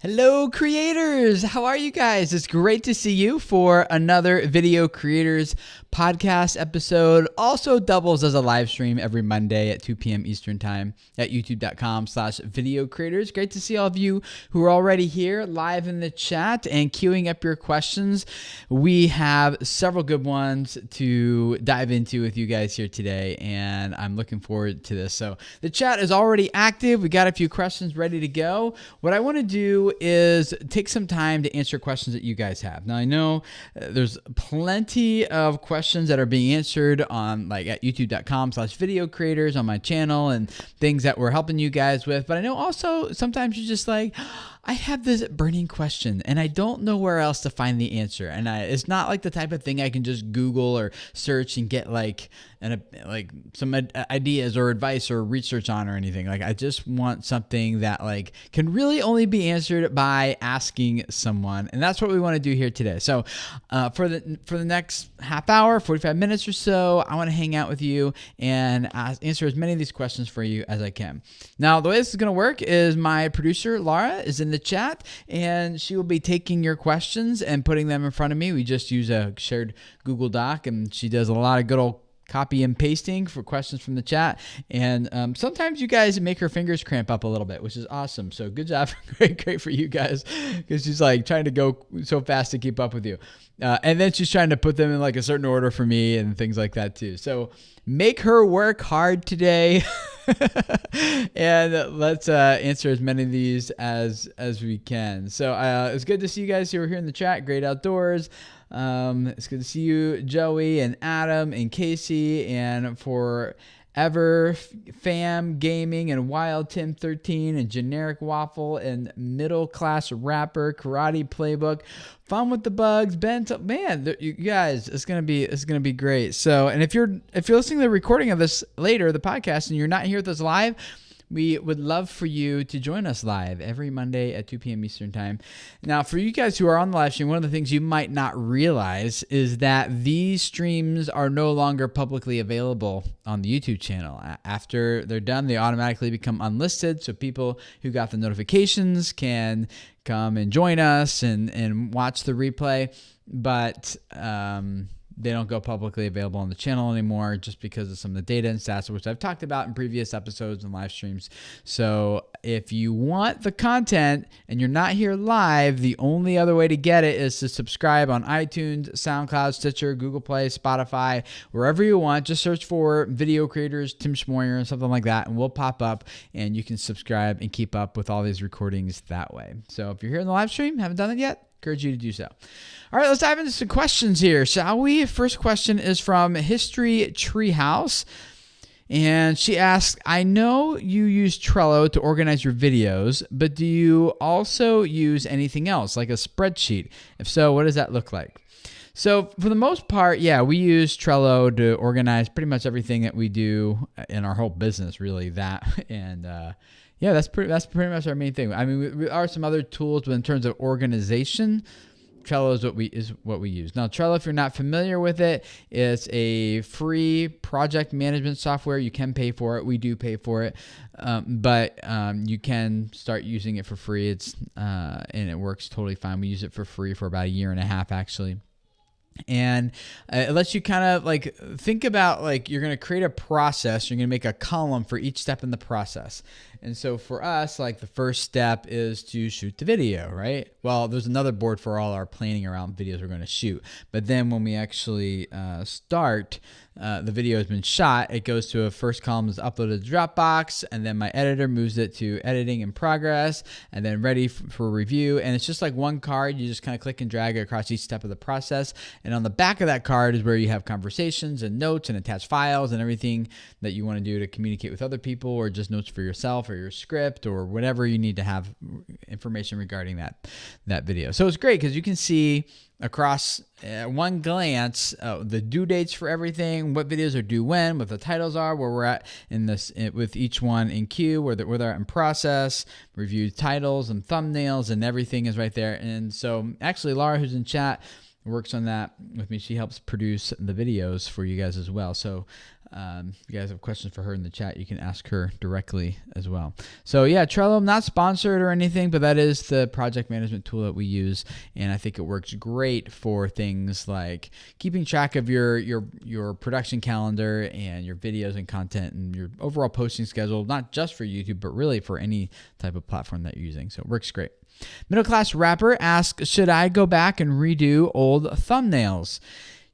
Hello creators, how are you guys? It's great to see you for another Video Creators podcast episode. Also doubles as a live stream every Monday at 2 p.m. Eastern time at youtube.com/video creators. Great to see all of you who are already here live in the chat and queuing up your questions. We have several good ones to dive into with you guys here today, and I'm looking forward to this. So the chat is already active. We got a few questions ready to go. What I want to do is take some time to answer questions that you guys have. Now I know there's plenty of questions that are being answered on at youtube.com/video creators on my channel and things that we're helping you guys with. But I know also sometimes you're just like, I have this burning question and I don't know where else to find the answer. And it's not like the type of thing I can just Google or search and get some ideas or advice or research on or anything. I just want something that can really only be answered by asking someone. And that's what we want to do here today. So for the next half hour, 45 minutes or so, I want to hang out with you and answer as many of these questions for you as I can. Now, the way this is going to work is my producer, Laura, is in the chat, and she will be taking your questions and putting them in front of me. We just use a shared Google Doc, and she does a lot of good old copy and pasting for questions from the chat. And sometimes you guys make her fingers cramp up a little bit, which is awesome. So good job. Great for you guys, because she's trying to go so fast to keep up with you. And then she's trying to put them in a certain order for me and things like that too. So make her work hard today. And let's answer as many of these as we can. So it's good to see you guys who are here in the chat. Great Outdoors. It's good to see you, Joey and Adam and Casey, and Forever Fam Gaming and Wild Tim 13 and Generic Waffle and Middle Class Rapper Karate Playbook. Fun with the Bugs, Ben. Man, you guys, it's gonna be great. So, and if you're listening to the recording of this later, the podcast, and you're not here with us live, we would love for you to join us live every Monday at 2 p.m. Eastern time. Now, for you guys who are on the live stream, one of the things you might not realize is that these streams are no longer publicly available on the YouTube channel. After they're done, they automatically become unlisted, so people who got the notifications can come and join us and watch the replay. But they don't go publicly available on the channel anymore just because of some of the data and stats, which I've talked about in previous episodes and live streams. So if you want the content and you're not here live, the only other way to get it is to subscribe on iTunes, SoundCloud, Stitcher, Google Play, Spotify, wherever you want. Just search for Video Creators, Tim Schmoyer, and something like that, and we'll pop up, and you can subscribe and keep up with all these recordings that way. So if you're here in the live stream, haven't done it yet, encourage you to do so. All right, let's dive into some questions here, shall we? First question is from History Treehouse, and she asks, I know you use Trello to organize your videos, but do you also use anything else, like a spreadsheet? If so, what does that look like? So for the most part, yeah, we use Trello to organize pretty much everything that we do in our whole business, really, yeah, that's pretty much our main thing. I mean, there are some other tools, but in terms of organization, Trello is what we use. Now, Trello, if you're not familiar with it, it's a free project management software. You can pay for it. We do pay for it, but you can start using it for free. And it works totally fine. We use it for free for about 1.5 years, actually. And it lets you kind of think about you're going to create a process. You're going to make a column for each step in the process. And so for us, the first step is to shoot the video, right? Well, there's another board for all our planning around videos we're going to shoot. But then when we actually start, the video has been shot, it goes to a first column is uploaded to Dropbox, and then my editor moves it to editing in progress, and then ready for review. And it's just like one card. You just kind of click and drag it across each step of the process. And on the back of that card is where you have conversations and notes and attached files and everything that you want to do to communicate with other people, or just notes for yourself or your script or whatever you need to have information regarding that video. So it's great because you can see across one glance the due dates for everything, what videos are due when, what the titles are, where we're at in this with each one in queue, where they're in process, review titles and thumbnails, and everything is right there. And so actually Laura, who's in chat, works on that with me. She helps produce the videos for you guys as well. So If you guys have questions for her in the chat, you can ask her directly as well. So yeah, Trello, I'm not sponsored or anything, but that is the project management tool that we use, and I think it works great for things like keeping track of your production calendar and your videos and content and your overall posting schedule, not just for YouTube, but really for any type of platform that you're using. So it works great. Middle Class Rapper asks, should I go back and redo old thumbnails?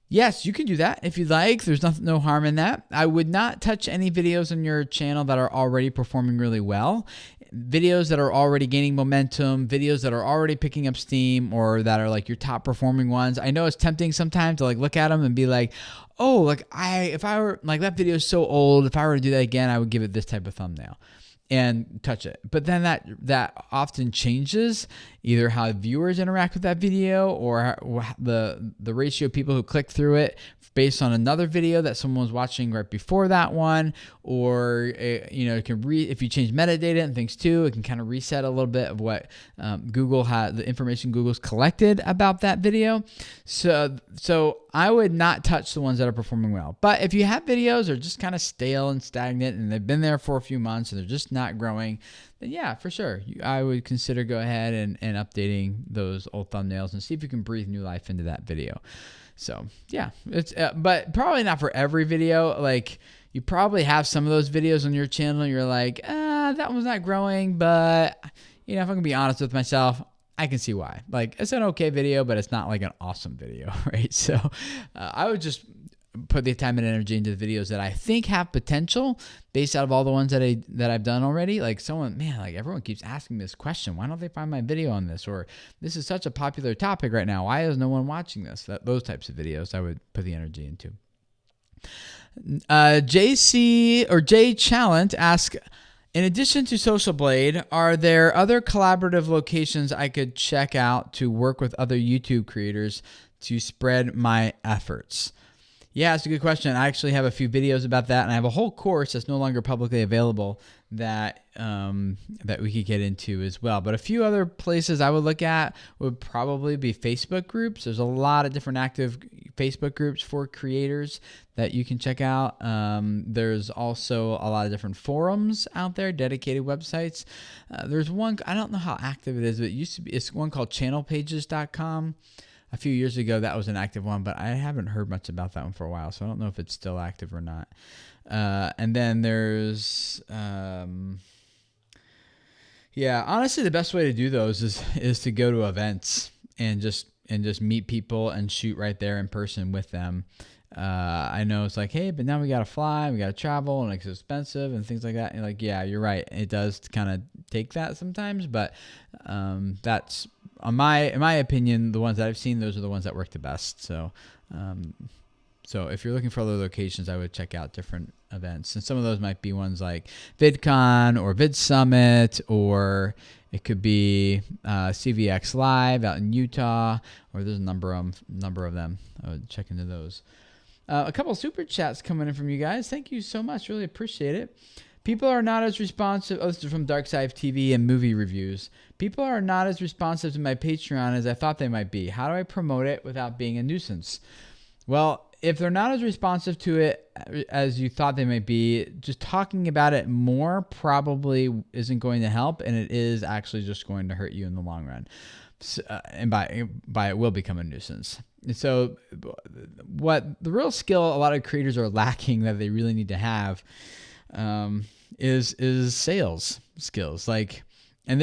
Yes, you can do that if you'd like. There's no harm in that. I would not touch any videos on your channel that are already performing really well. Videos that are already gaining momentum, videos that are already picking up steam, or that are like your top performing ones. I know it's tempting sometimes to like look at them and be like, oh, like if I were like, that video is so old, if I were to do that again, I would give it this type of thumbnail and touch it. But then that often changes either how viewers interact with that video or the ratio of people who click through it based on another video that someone was watching right before that one, or it can if you change metadata and things too, it can kind of reset a little bit of what Google had, the information Google's collected about that video. So I would not touch the ones that are performing well. But if you have videos that are just kind of stale and stagnant and they've been there for a few months and they're just not growing, then yeah, for sure, I would consider go ahead and updating those old thumbnails and see if you can breathe new life into that video. So yeah, it's but probably not for every video. Like, you probably have some of those videos on your channel and you're like, that one's not growing, but if I'm gonna be honest with myself, I can see why. Like, it's an okay video, but it's not like an awesome video, right? So I would just put the time and energy into the videos that I think have potential based out of all the ones that I've done already. Like, everyone keeps asking this question. Why don't they find my video on this? Or this is such a popular topic right now. Why is no one watching this? Those types of videos I would put the energy into. JC or Jay Challant asks, in addition to Social Blade, are there other collaborative locations I could check out to work with other YouTube creators to spread my efforts? Yeah, it's a good question. I actually have a few videos about that, and I have a whole course that's no longer publicly available that we could get into as well. But a few other places I would look at would probably be Facebook groups. There's a lot of different active Facebook groups for creators that you can check out. There's also a lot of different forums out there, dedicated websites. There's one, I don't know how active it is, but it's one called channelpages.com. A few years ago, that was an active one, but I haven't heard much about that one for a while, so I don't know if it's still active or not. And then there's, honestly, the best way to do those is to go to events and just meet people and shoot right there in person with them. I know it's like, hey, but now we got to fly, we got to travel, and it's expensive and things like that. And like, yeah, you're right. It does kind of take that sometimes, but that's, in my opinion, the ones that I've seen, those are the ones that work the best. So if you're looking for other locations, I would check out different events. And some of those might be ones like VidCon or VidSummit, or it could be CVX Live out in Utah, or there's a number of them. I would check into those. A couple of super chats coming in from you guys. Thank you so much. Really appreciate it. People are not as responsive. Oh, this is from Dark Side TV and movie reviews. People are not as responsive to my Patreon as I thought they might be. How do I promote it without being a nuisance? Well, if they're not as responsive to it as you thought they might be, just talking about it more probably isn't going to help, and it is actually just going to hurt you in the long run. So, and by it will become a nuisance. So what the real skill a lot of creators are lacking that they really need to have is sales skills. Like, and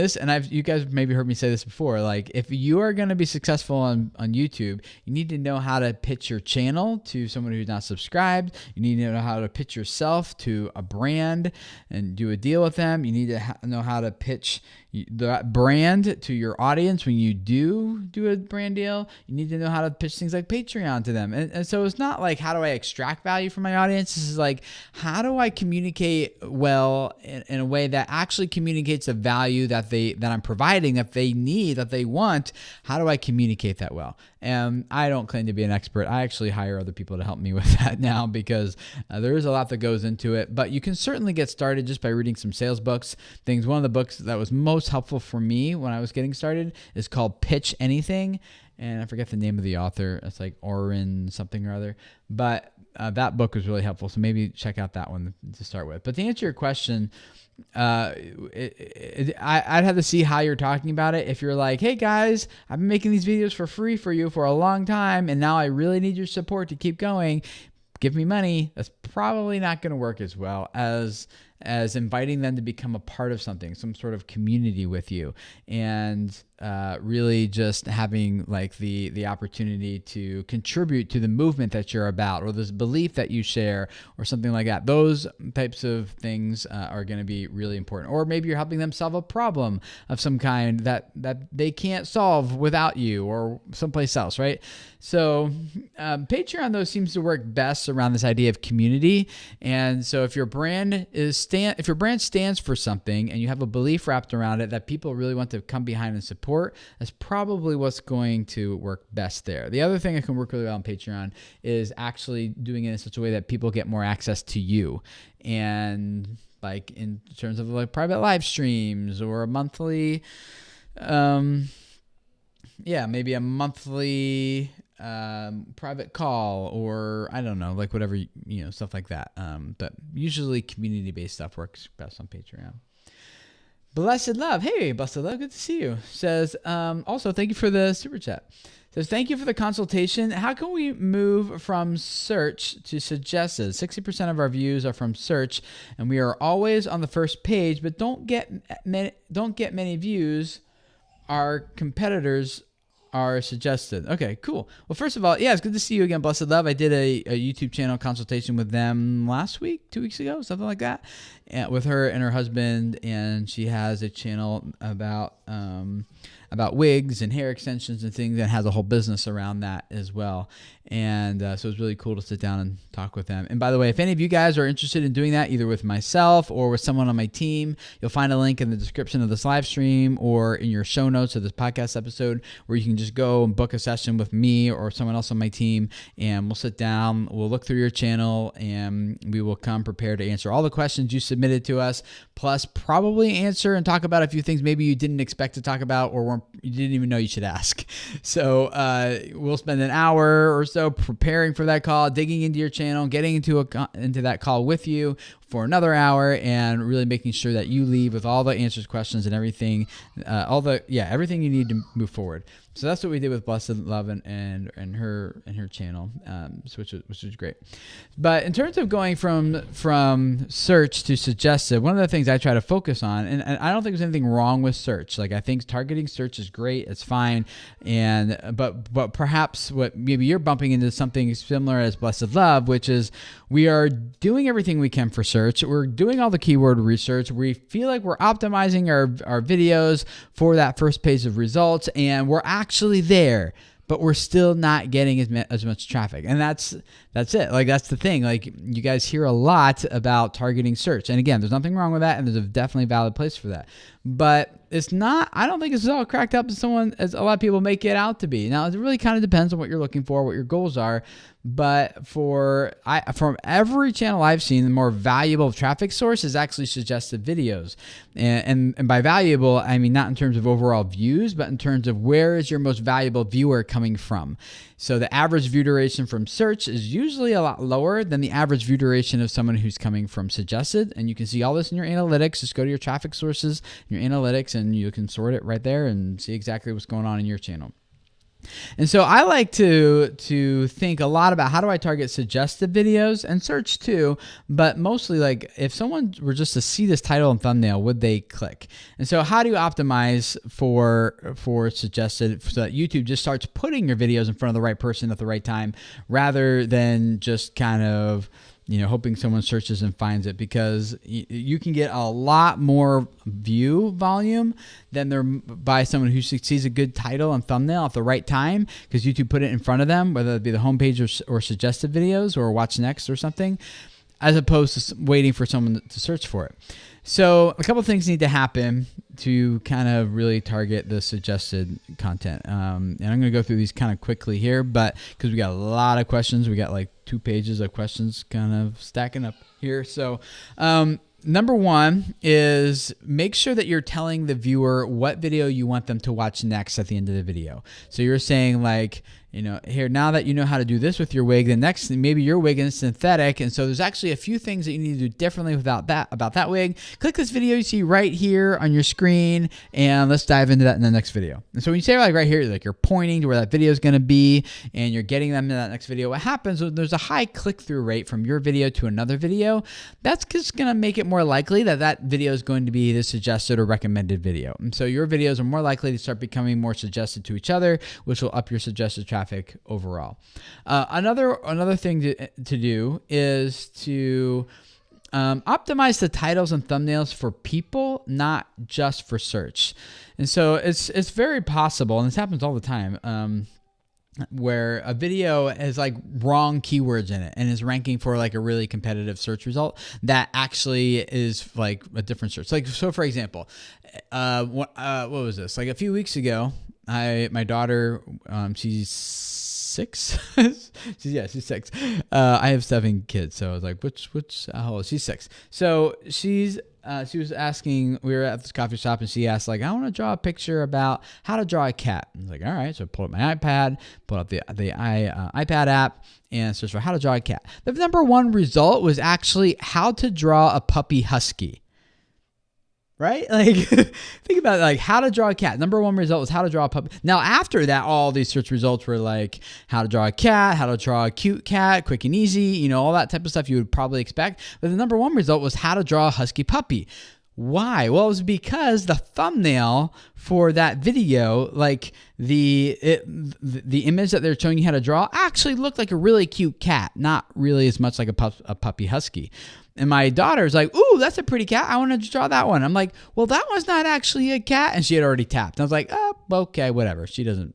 you guys maybe heard me say this before, like, if you are going to be successful on YouTube, you need to know how to pitch your channel to someone who's not subscribed. You need to know how to pitch yourself to a brand and do a deal with them. You need to know how to pitch that brand to your audience when you do a brand deal. You need to know how to pitch things like Patreon to them. And so it's not like, how do I extract value from my audience? This is like, how do I communicate well in a way that actually communicates the value that I'm providing, that they need, that they want? How do I communicate that well? And I don't claim to be an expert. I actually hire other people to help me with that now, because there is a lot that goes into it. But you can certainly get started just by reading some sales books. One of the books that was most helpful for me when I was getting started is called Pitch Anything. and I forget the name of the author. It's like Oren something or other. But that book was really helpful. So maybe check out that one to start with. But to answer your question, I'd have to see how you're talking about it. If you're like, hey guys, I've been making these videos for free for you for a long time, and now I really need your support to keep going, give me money. That's probably not going to work as well as inviting them to become a part of something, some sort of community with you, and really just having like the opportunity to contribute to the movement that you're about, or this belief that you share, or something like that. Those types of things are going to be really important. Or maybe you're helping them solve a problem of some kind that they can't solve without you or someplace else, right? So Patreon, though, seems to work best around this idea of community. And so if your brand stands for something and you have a belief wrapped around it that people really want to come behind and support, that's probably what's going to work best there. The other thing that can work really well on Patreon is actually doing it in such a way that people get more access to you. And like in terms of like private live streams or a monthly, maybe a monthly private call, or I don't know, like whatever, stuff like that. But usually community-based stuff works best on Patreon. Blessed Love. Hey, Blessed Love. Good to see you. Says, also, thank you for the super chat. Says, thank you for the consultation. How can we move from search to suggested? 60% of our views are from search, and we are always on the first page, but don't get many views. Our competitors are suggested. Okay, cool. Well, first of all, yeah, it's good to see you again, Blessed Love. I did a YouTube channel consultation with them last week, 2 weeks ago, something like that, with her and her husband, and she has a channel about wigs and hair extensions and things, and has a whole business around that as well. And so it was really cool to sit down and talk with them. And by the way, if any of you guys are interested in doing that, either with myself or with someone on my team, you'll find a link in the description of this live stream or in your show notes of this podcast episode, where you can just go and book a session with me or someone else on my team, and we'll sit down, we'll look through your channel, and we will come prepared to answer all the questions you submitted to us, plus probably answer and talk about a few things maybe you didn't expect to talk about or you didn't even know you should ask. So we'll spend an hour or so preparing for that call, digging into your channel, getting into that call with you for another hour, and really making sure that you leave with all the answers, questions, and everything, everything you need to move forward. So that's what we did with Blessed Love and her channel, which was great. But in terms of going from search to suggested, one of the things I try to focus on, and I don't think there's anything wrong with search. Like, I think targeting search is great, it's fine, but perhaps what maybe you're bumping into something similar as Blessed Love, which is we are doing everything we can for search. We're doing all the keyword research. We feel like we're optimizing our videos for that first page of results, and we're actually there, but we're still not getting as much traffic. And that's it. Like, that's the thing. Like, you guys hear a lot about targeting search. And again, there's nothing wrong with that, and there's a definitely valid place for that. But it's not, I don't think it's all cracked up as a lot of people make it out to be. Now, it really kind of depends on what you're looking for, what your goals are. But from every channel I've seen, the more valuable traffic source is actually suggested videos. And by valuable, I mean not in terms of overall views, but in terms of where is your most valuable viewer coming from. So the average view duration from search is usually a lot lower than the average view duration of someone who's coming from suggested. And you can see all this in your analytics. Just go to your traffic sources, your analytics, and you can sort it right there and see exactly what's going on in your channel. And so I like to think a lot about how do I target suggested videos and search too, but mostly like if someone were just to see this title and thumbnail, would they click? And so how do you optimize for suggested so that YouTube just starts putting your videos in front of the right person at the right time, rather than just kind of hoping someone searches and finds it? Because you can get a lot more view volume than by someone who sees a good title and thumbnail at the right time, because YouTube put it in front of them, whether it be the homepage or suggested videos or Watch Next or something, as opposed to waiting for someone to search for it. So a couple of things need to happen to kind of really target the suggested content. And I'm going to go through these kind of quickly here, but because we got a lot of questions, we got like 2 pages of questions kind of stacking up here. So number one is make sure that you're telling the viewer what video you want them to watch next at the end of the video. So you're saying like, here, now that you know how to do this with your wig, the next, maybe your wig is synthetic. And so there's actually a few things that you need to do differently about that wig. Click this video you see right here on your screen, and let's dive into that in the next video. And so when you say like right here, like you're pointing to where that video is going to be and you're getting them to that next video, what happens when there's a high click-through rate from your video to another video, that's just going to make it more likely that that video is going to be the suggested or recommended video. And so your videos are more likely to start becoming more suggested to each other, which will up your suggested traffic overall. Another thing to do is to optimize the titles and thumbnails for people, not just for search. And so it's very possible, and this happens all the time, where a video has like wrong keywords in it and is ranking for like a really competitive search result that actually is like a different search. Like, so for example, what was this? Like a few weeks ago, my daughter, she's 6. she's 6. I have 7 kids, so I was like, which how old? She's 6. So she was asking, we were at this coffee shop and she asked like, I want to draw a picture about how to draw a cat. I was like, all right. So I pulled up my iPad, pulled up the iPad app and searched for how to draw a cat. The number one result was actually how to draw a puppy husky. Right? Like, think about it, like how to draw a cat. Number one result was how to draw a puppy. Now, after that, all these search results were like how to draw a cat, how to draw a cute cat, quick and easy, all that type of stuff you would probably expect. But the number one result was how to draw a husky puppy. Why? Well, it was because the thumbnail for that video, like the image that they're showing you how to draw, actually looked like a really cute cat, not really as much like a puppy husky. And my daughter's like, ooh, that's a pretty cat. I want to draw that one. I'm like, well, that one's not actually a cat. And she had already tapped. And I was like, oh, okay, whatever. She doesn't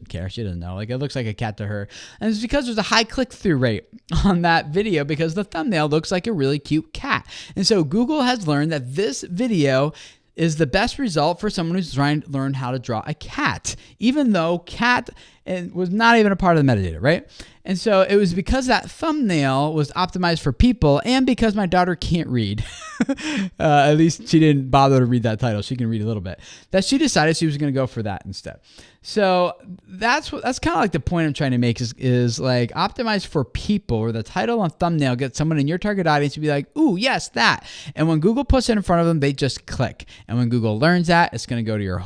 care. She doesn't know. Like, it looks like a cat to her. And it's because there's a high click-through rate on that video because the thumbnail looks like a really cute cat. And so Google has learned that this video is the best result for someone who's trying to learn how to draw a cat, even though cat was not even a part of the metadata, right? And so it was because that thumbnail was optimized for people and because my daughter can't read, at least she didn't bother to read that title. She can read a little bit, that she decided she was going to go for that instead. So that's kind of like the point I'm trying to make is like optimize for people, where the title and thumbnail get someone in your target audience to be like, ooh, yes, that. And when Google puts it in front of them, they just click. And when Google learns that, it's going to go to your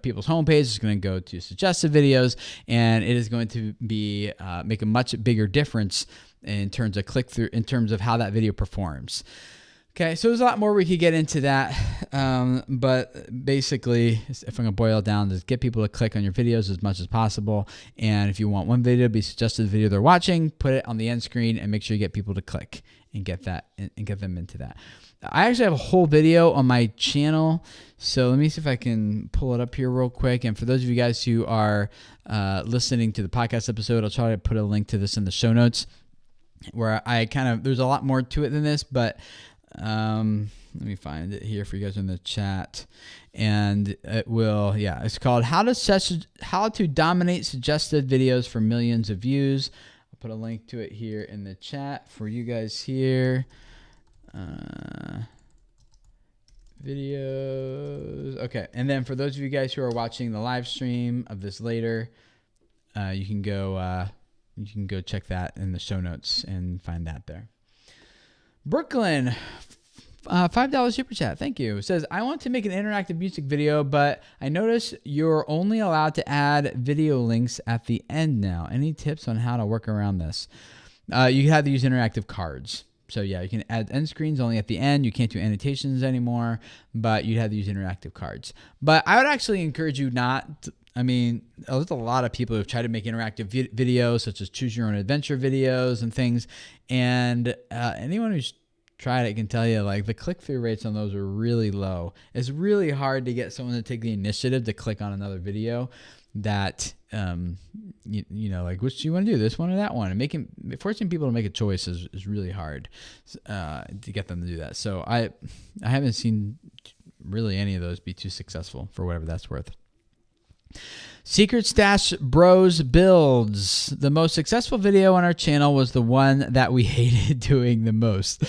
people's homepage. It's going to go to suggested videos, and it is going to be make a much bigger difference in terms of click-through, in terms of how that video performs. Okay, so there's a lot more we could get into that, but basically, if I'm going to boil it down, is get people to click on your videos as much as possible, and if you want one video to be suggested the video they're watching, put it on the end screen and make sure you get people to click and get that and get them into that. I actually have a whole video on my channel, so let me see if I can pull it up here real quick. And for those of you guys who are listening to the podcast episode, I'll try to put a link to this in the show notes, where there's a lot more to it than this, but let me find it here for you guys in the chat, and it will, it's called how to dominate suggested videos for millions of views. I'll put a link to it here in the chat for you guys here. Videos. Okay. And then for those of you guys who are watching the live stream of this later, you can go check that in the show notes and find that there. Brooklyn, $5 super chat. Thank you. It says, I want to make an interactive music video, but I notice you're only allowed to add video links at the end now. Any tips on how to work around this? You have to use interactive cards. So yeah, you can add end screens only at the end. You can't do annotations anymore, but you'd have to use interactive cards. But I would actually encourage you not to, there's a lot of people who've tried to make interactive videos, such as choose your own adventure videos and things. And anyone who's tried it can tell you, like, the click-through rates on those are really low. It's really hard to get someone to take the initiative to click on another video that, like, which do you want to do, this one or that one? And forcing people to make a choice is really hard to get them to do that. So I haven't seen really any of those be too successful, for whatever that's worth. Secret Stash Bros Builds. The most successful video on our channel was the one that we hated doing the most.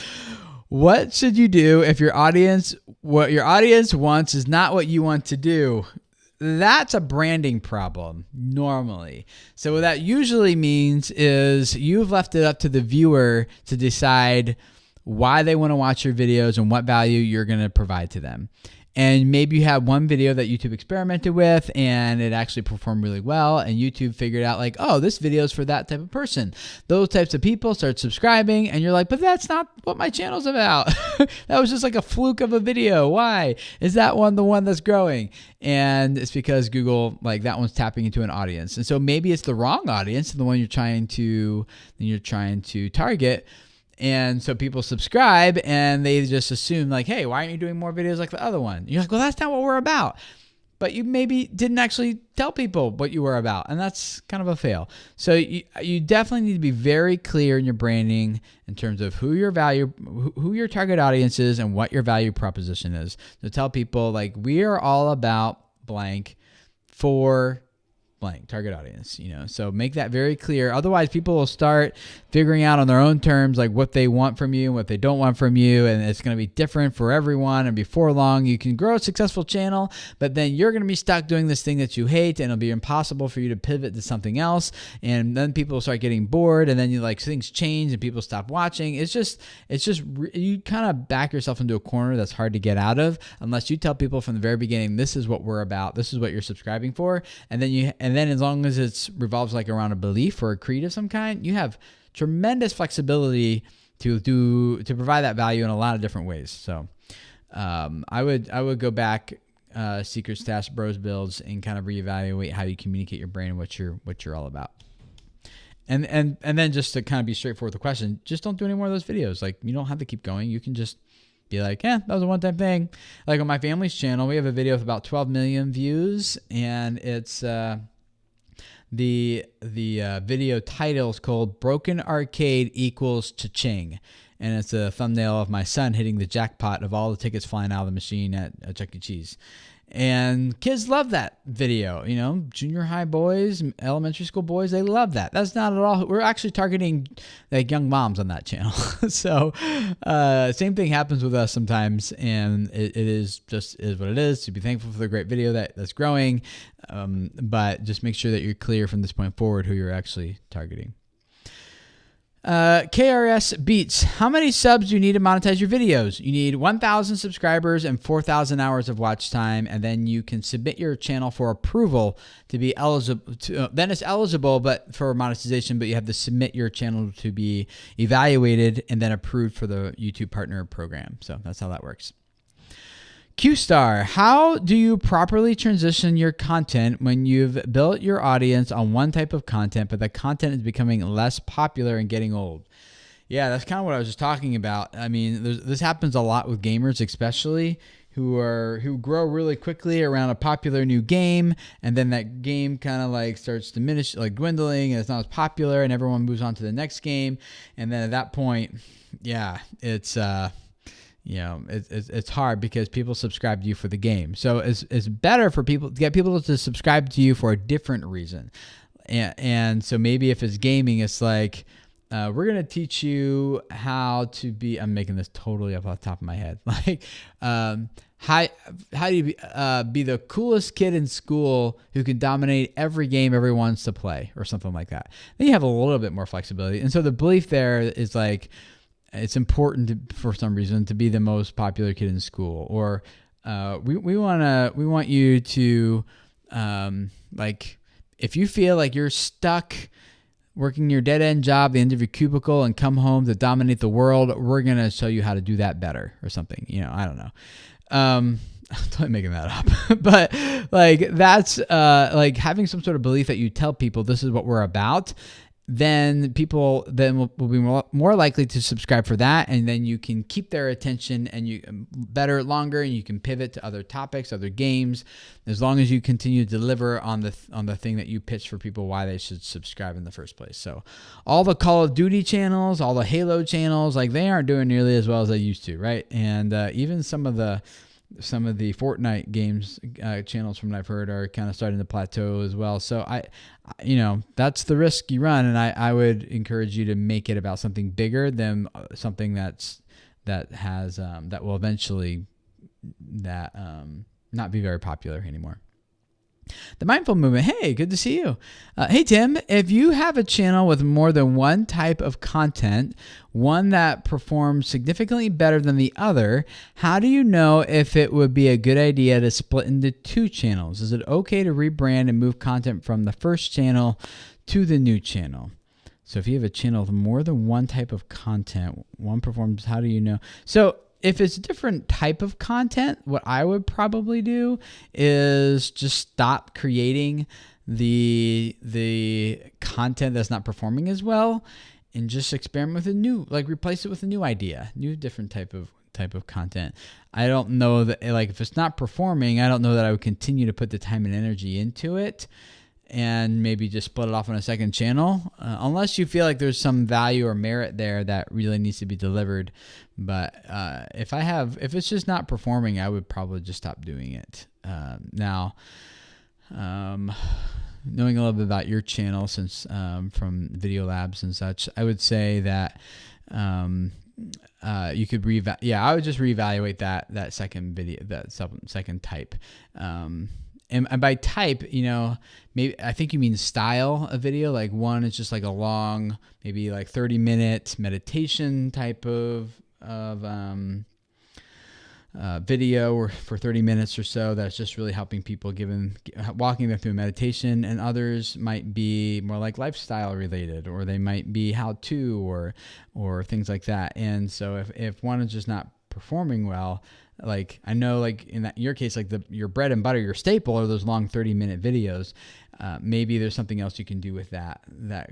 What should you do if what your audience wants is not what you want to do? That's a branding problem normally. So what that usually means is you've left it up to the viewer to decide why they want to watch your videos and what value you're going to provide to them. And maybe you had one video that YouTube experimented with and it actually performed really well, and YouTube figured out like, oh, this video is for that type of person. Those types of people start subscribing, and you're like, but that's not what my channel's about. That was just like a fluke of a video. Why is that one the one that's growing? And it's because Google, like, that one's tapping into an audience. And so maybe it's the wrong audience, the one you're trying to target. And so people subscribe and they just assume like, hey, why aren't you doing more videos like the other one? And you're like, well, that's not what we're about. But you maybe didn't actually tell people what you were about. And that's kind of a fail. So you definitely need to be very clear in your branding in terms of who your target audience is and what your value proposition is. So tell people like, we are all about blank for blank target audience, so make that very clear. Otherwise people will start figuring out on their own terms like what they want from you and what they don't want from you, and it's going to be different for everyone. And before long you can grow a successful channel, but then you're going to be stuck doing this thing that you hate, and it'll be impossible for you to pivot to something else. And then people will start getting bored, and then things change and people stop watching. It's just you kind of back yourself into a corner that's hard to get out of unless you tell people from the very beginning, this is what we're about, this is what you're subscribing for. And then as long as it revolves like around a belief or a creed of some kind, you have tremendous flexibility to provide that value in a lot of different ways. So I would go back, Secret Stash Bros builds, and kind of reevaluate how you communicate your brand and what you're all about. And then just to kind of be straightforward with the question, just don't do any more of those videos. Like, you don't have to keep going. You can just be like, that was a one-time thing. Like on my family's channel, we have a video with about 12 million views, and it's the video title is called "Broken Arcade Equals Cha-Ching," and it's a thumbnail of my son hitting the jackpot of all the tickets flying out of the machine at Chuck E. Cheese. And kids love that video, junior high boys, elementary school boys, they love that. That's not at all. We're actually targeting like young moms on that channel. So same thing happens with us sometimes, and it is what it is. To be thankful for the great video that's growing, but just make sure that you're clear from this point forward who you're actually targeting. KRS Beats, how many subs do you need to monetize your videos? You need 1,000 subscribers and 4,000 hours of watch time, and then you can submit your channel for approval to be eligible. Then it's eligible, but for monetization, but you have to submit your channel to be evaluated and then approved for the YouTube Partner Program. So that's how that works. Q-Star, how do you properly transition your content when you've built your audience on one type of content, but the content is becoming less popular and getting old? Yeah, that's kind of what I was just talking about. I mean, this happens a lot with gamers, especially who grow really quickly around a popular new game, and then that game kind of like starts dwindling, and it's not as popular, and everyone moves on to the next game, and then at that point, yeah, it's hard because people subscribe to you for the game. So it's better for people to get people to subscribe to you for a different reason. And so maybe if it's gaming, it's like, we're going to teach you how to be, I'm making this totally up off the top of my head. Like, how do you be the coolest kid in school who can dominate every game everyone wants to play, or something like that. Then you have a little bit more flexibility. And so the belief there is like, it's important for some reason to be the most popular kid in school, or we want you to like, if you feel like you're stuck working your dead-end job, the end of your cubicle, and come home to dominate the world, we're gonna show you how to do that better, or something. I don't know. I'm totally making that up, but like that's like having some sort of belief that you tell people this is what we're about. Then people will be more likely to subscribe for that, and then you can keep their attention and longer, and you can pivot to other topics, other games, as long as you continue to deliver on the thing that you pitch for people why they should subscribe in the first place. So all the Call of Duty channels, all the Halo channels, like they aren't doing nearly as well as they used to, right? And even some of the Fortnite games channels, from what I've heard, are kind of starting to plateau as well. So that's the risk you run, and I would encourage you to make it about something bigger than something that's that has that will eventually not be very popular anymore. The Mindful Movement. Hey, good to see you. Hey, Tim, if you have a channel with more than one type of content, one that performs significantly better than the other, how do you know if it would be a good idea to split into two channels? Is it okay to rebrand and move content from the first channel to the new channel? So if you have a channel with more than one type of content, one performs, how do you know? So if it's a different type of content, what I would probably do is just stop creating the content that's not performing as well, and just experiment with a new, like replace it with a new idea, new different type of content. I don't know that, like, if it's not performing, I don't know that I would continue to put the time and energy into it, and maybe just split it off on a second channel, unless you feel like there's some value or merit there that really needs to be delivered. But if it's just not performing, I would probably just stop doing it. Now, knowing a little bit about your channel, since from Video Labs and such, I would say that you could I would just reevaluate that second video, that second type. And by type, maybe I think you mean style of video. Like one is just like a long, maybe like 30-minute meditation type of video, or for 30 minutes or so, that's just really helping people, walking them through meditation. And others might be more like lifestyle related, or they might be how-to or things like that. And so if one is just not performing well, like I know, like in your case, like your bread and butter, your staple are those long 30-minute videos. Maybe there's something else you can do with that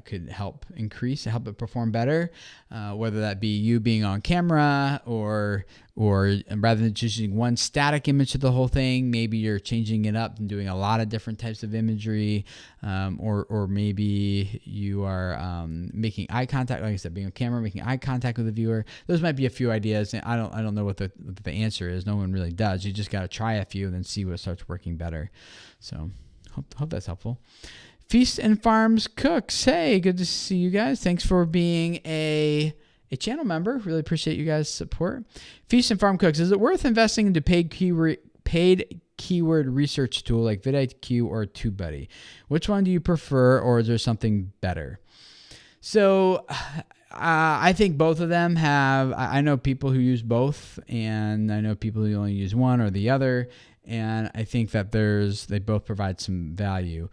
could help it perform better. Whether that be you being on camera, or rather than just using one static image of the whole thing, maybe you're changing it up and doing a lot of different types of imagery, or maybe you are making eye contact, like I said, being on camera, making eye contact with the viewer. Those might be a few ideas. And I don't know what the answer is. No one really does. You just got to try a few and then see what starts working better. So hope that's helpful. Feast and Farms Cooks. Hey, good to see you guys. Thanks for being a channel member. Really appreciate you guys' support. Feast and Farm Cooks. Is it worth investing into paid keyword research tool like vidIQ or TubeBuddy? Which one do you prefer, or is there something better? So I think both of them have. I know people who use both, and I know people who only use one or the other. And I think that they both provide some value.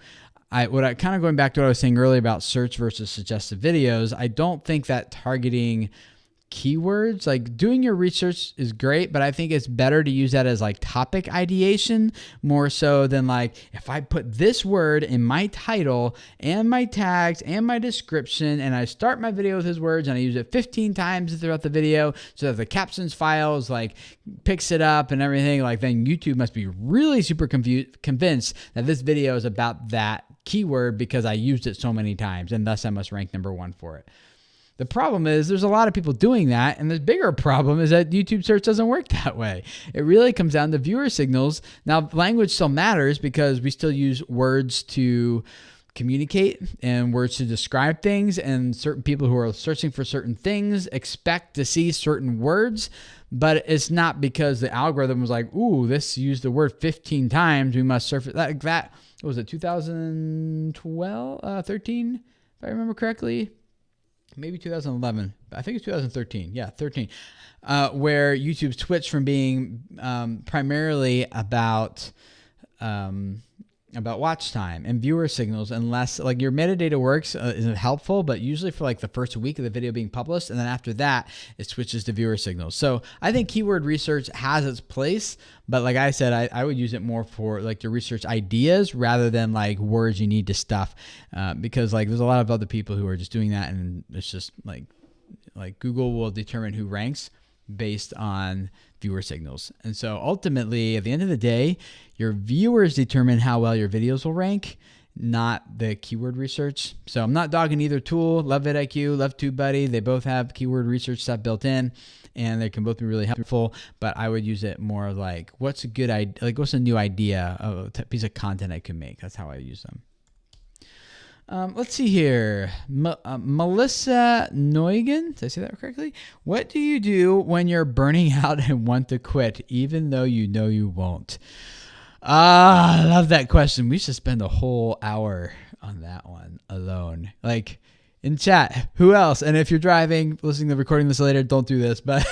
Kind of going back to what I was saying earlier about search versus suggested videos, I don't think that targeting keywords, like doing your research, is great, but I think it's better to use that as like topic ideation more so than like, if I put this word in my title and my tags and my description, and I start my video with his words and I use it 15 times throughout the video so that the captions files like picks it up and everything, like then YouTube must be really super convinced that this video is about that keyword because I used it so many times, and thus I must rank number one for it. The problem is there's a lot of people doing that, and the bigger problem is that YouTube search doesn't work that way. It really comes down to viewer signals. Now, language still matters because we still use words to communicate and words to describe things, and certain people who are searching for certain things expect to see certain words, but it's not because the algorithm was like, ooh, this used the word 15 times, we must surface that. What was it, 2012, 13, if I remember correctly? Maybe 2011. I think it's 2013. Yeah, 13. Where YouTube switched from being primarily about watch time and viewer signals, unless like your metadata works isn't helpful, but usually for like the first week of the video being published, and then after that it switches to viewer signals. So I think keyword research has its place, but like I said, I would use it more for like to research ideas rather than like words you need to stuff, because like there's a lot of other people who are just doing that, and it's just like Google will determine who ranks based on viewer signals. And so ultimately, at the end of the day, your viewers determine how well your videos will rank, not the keyword research. So I'm not dogging either tool. Love vidIQ, love TubeBuddy. They both have keyword research stuff built in, and they can both be really helpful. But I would use it more like, what's a good idea? Like, what's a new idea of a piece of content I could make? That's how I use them. Let's see here. Melissa Neugen, did I say that correctly? What do you do when you're burning out and want to quit, even though you know you won't? I love that question. We should spend a whole hour on that one alone. Like in chat, who else? And if you're driving, listening to recording this later, don't do this, but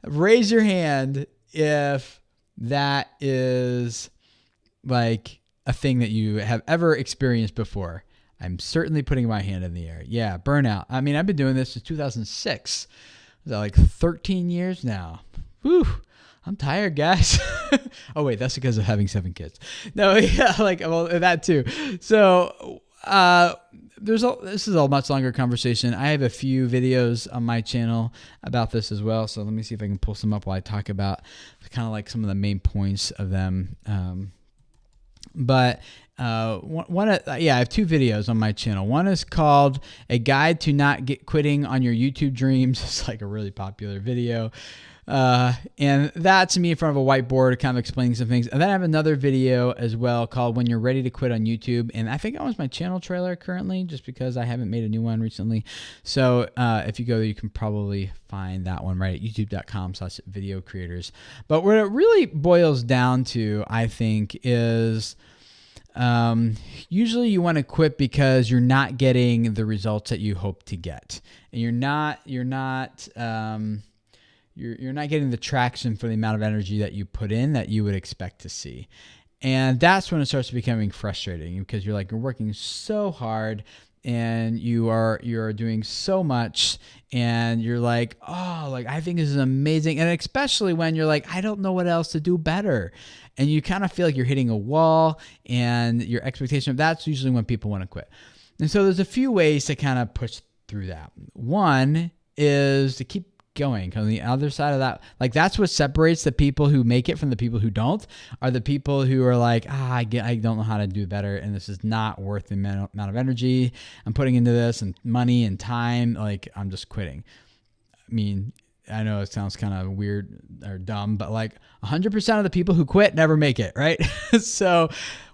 raise your hand if that is like a thing that you have ever experienced before. I'm certainly putting my hand in the air. Yeah, burnout. I mean, I've been doing this since 2006. Is that like 13 years now? Whew. I'm tired, guys. Oh, wait, that's because of having 7 kids. No, yeah, like, well, that too. So, this is a much longer conversation. I have a few videos on my channel about this as well. So let me see if I can pull some up while I talk about kind of like some of the main points of them. I have 2 videos on my channel. One is called A Guide to Not Quitting on Your YouTube Dreams. It's like a really popular video. And that's me in front of a whiteboard kind of explaining some things. And then I have another video as well called When You're Ready to Quit on YouTube. And I think that was my channel trailer currently, just because I haven't made a new one recently. So if you go there, you can probably find that one right at youtube.com/video creators. But what it really boils down to, I think, is usually you want to quit because you're not getting the results that you hope to get. And you're not getting the traction for the amount of energy that you put in that you would expect to see. And that's when it starts becoming frustrating, because you're working so hard and you're doing so much, and you're like, oh, like, I think this is amazing. And especially when you're like, I don't know what else to do better. And you kind of feel like you're hitting a wall, and your expectation, that's usually when people want to quit. And so there's a few ways to kind of push through that. One is to keep going, because on the other side of that, like, that's what separates the people who make it from the people who don't, are the people who are like, I don't know how to do better, and this is not worth the amount of energy I'm putting into this, and money and time, like, I'm just quitting. I mean, I know it sounds kind of weird or dumb, but like 100% of the people who quit never make it, right? So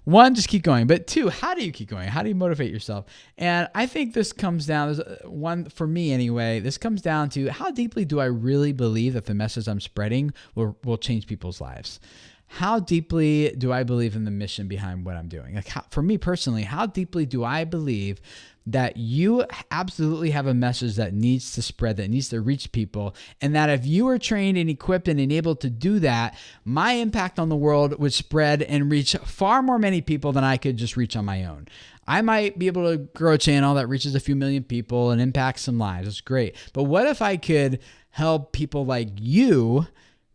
1, just keep going. But 2, how do you keep going? How do you motivate yourself? And I think this comes down, one for me anyway, this comes down to how deeply do I really believe that the message I'm spreading will change people's lives? How deeply do I believe in the mission behind what I'm doing? Like, for me personally, how deeply do I believe that you absolutely have a message that needs to spread, that needs to reach people, and that if you are trained and equipped and enabled to do that, my impact on the world would spread and reach far more many people than I could just reach on my own. I might be able to grow a channel that reaches a few million people and impacts some lives. That's great. But what if I could help people like you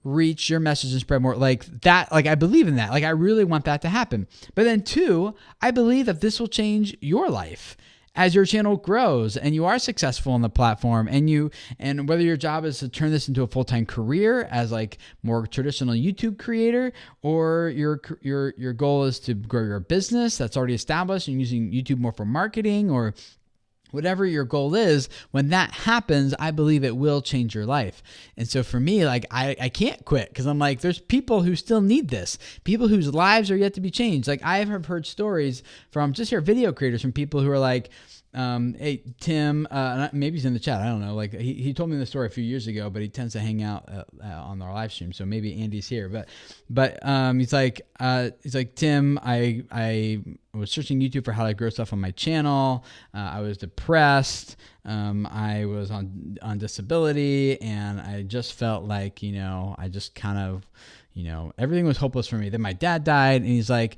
reach your message and spread more like that? Like, I believe in that. Like, I really want that to happen. But then 2, I believe that this will change your life as your channel grows and you are successful on the platform, and whether your job is to turn this into a full-time career as like more traditional YouTube creator, or your goal is to grow your business that's already established and using YouTube more for marketing, or whatever your goal is, when that happens, I believe it will change your life. And so for me, like, I can't quit, because I'm like, there's people who still need this, people whose lives are yet to be changed. Like, I have heard stories from just here video creators, from people who are like, hey, Tim, maybe he's in the chat, I don't know. Like, he told me the story a few years ago, but he tends to hang out on our live stream, so maybe Andy's here. But he's like, Tim, I was searching YouTube for how to grow stuff on my channel. I was depressed. I was on disability, and I just felt like, I just kind of, everything was hopeless for me. Then my dad died, and he's like,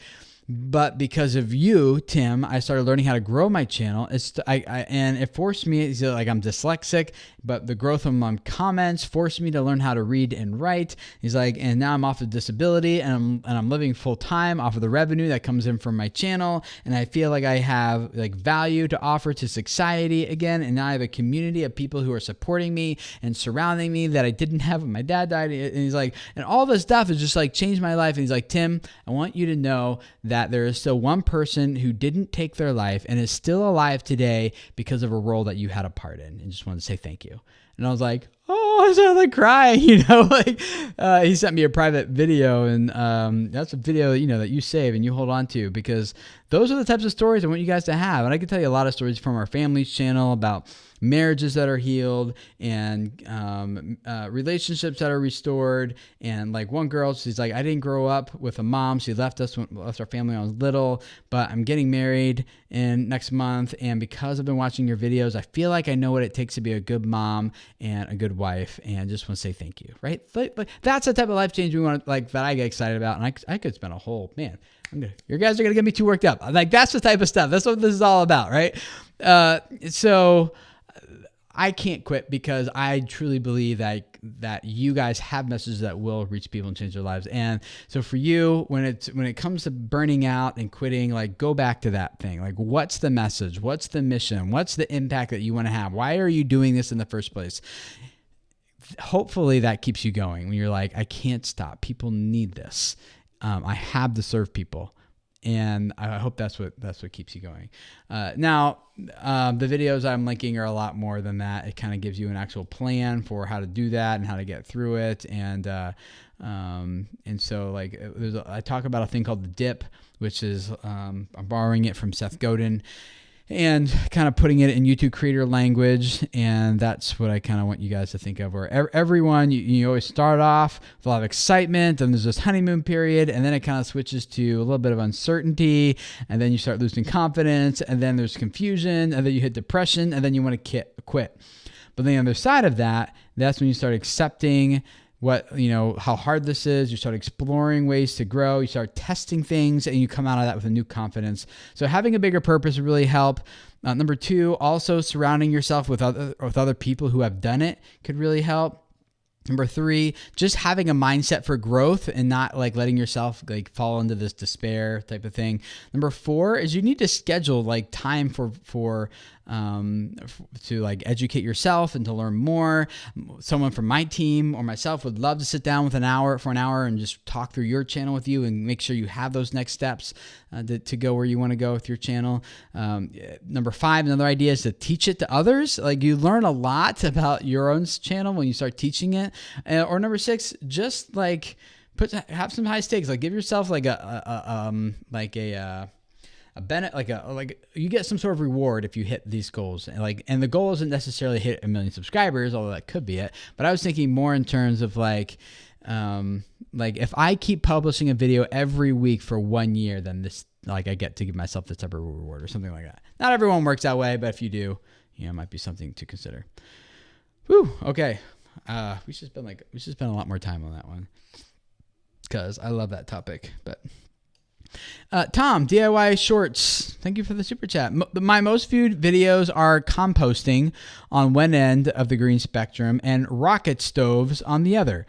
but because of you, Tim, I started learning how to grow my channel. And it forced me, like, I'm dyslexic, but the growth of my comments forced me to learn how to read and write. He's like, and now I'm off of disability, and I'm living full time off of the revenue that comes in from my channel. And I feel like I have like value to offer to society again. And now I have a community of people who are supporting me and surrounding me that I didn't have when my dad died. And he's like, and all this stuff has just like changed my life. And he's like, Tim, I want you to know that there is still one person who didn't take their life and is still alive today because of a role that you had a part in, and just wanted to say thank you. And I was like, oh, I started like crying, like he sent me a private video, and that's a video, that you save and you hold on to, because those are the types of stories I want you guys to have. And I can tell you a lot of stories from our family's channel about marriages that are healed and relationships that are restored. And like one girl, she's like, I didn't grow up with a mom. She left our family when I was little, but I'm getting married in next month. And because I've been watching your videos, I feel like I know what it takes to be a good mom and a good wife. And just want to say thank you. Right? Like that's the type of life change we want, that I get excited about. And I could spend a whole, you guys are going to get me too worked up. Like that's the type of stuff. That's what this is all about. Right? So I can't quit, because I truly believe that you guys have messages that will reach people and change their lives. And so for you, when it comes to burning out and quitting, like go back to that thing. Like, what's the message? What's the mission? What's the impact that you want to have? Why are you doing this in the first place? Hopefully that keeps you going when you're like, I can't stop. People need this. I have to serve people. And I hope that's what keeps you going. Now, the videos I'm linking are a lot more than that. It kind of gives you an actual plan for how to do that and how to get through it. And so like I talk about a thing called the dip, which is I'm borrowing it from Seth Godin and kind of putting it in YouTube creator language. And that's what I kind of want you guys to think of, where everyone, you always start off with a lot of excitement, and there's this honeymoon period, and then it kind of switches to a little bit of uncertainty, and then you start losing confidence, and then there's confusion, and then you hit depression, and then you want to quit. But on the other side of that, that's when you start accepting how hard this is. You start exploring ways to grow. You start testing things, and you come out of that with a new confidence. So having a bigger purpose would really help. Number 2, also surrounding yourself with other people who have done it could really help. Number 3, just having a mindset for growth and not like letting yourself like fall into this despair type of thing. Number 4 is you need to schedule like time to like educate yourself and to learn more. Someone from my team or myself would love to sit down for an hour and just talk through your channel with you and make sure you have those next steps to go where you want to go with your channel. Number 5, another idea is to teach it to others. Like you learn a lot about your own channel when you start teaching it. Or number 6, just like have some high stakes. Like give yourself like you get some sort of reward if you hit these goals. And the goal isn't necessarily hit 1 million subscribers, although that could be it. But I was thinking more in terms of like if I keep publishing a video every week for 1 year, then this, like I get to give myself this type of reward or something like that. Not everyone works that way, but if you do, it might be something to consider. Whew. Okay. We should spend a lot more time on that one, because I love that topic. But Tom, DIY Shorts, thank you for the super chat. My most viewed videos are composting on one end of the green spectrum and rocket stoves on the other.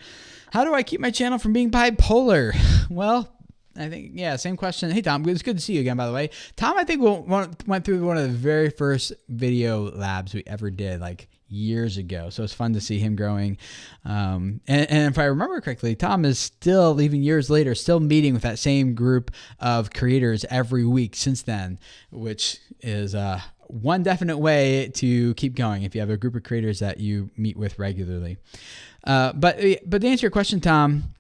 How do I keep my channel from being bipolar? Well, I think, same question. Hey, Tom, it's good to see you again, by the way. Tom, I think went through one of the very first video labs we ever did, like years ago. So it's fun to see him growing. And if I remember correctly, Tom is still, even years later, still meeting with that same group of creators every week since then, which is one definite way to keep going if you have a group of creators that you meet with regularly. But to answer your question, Tom,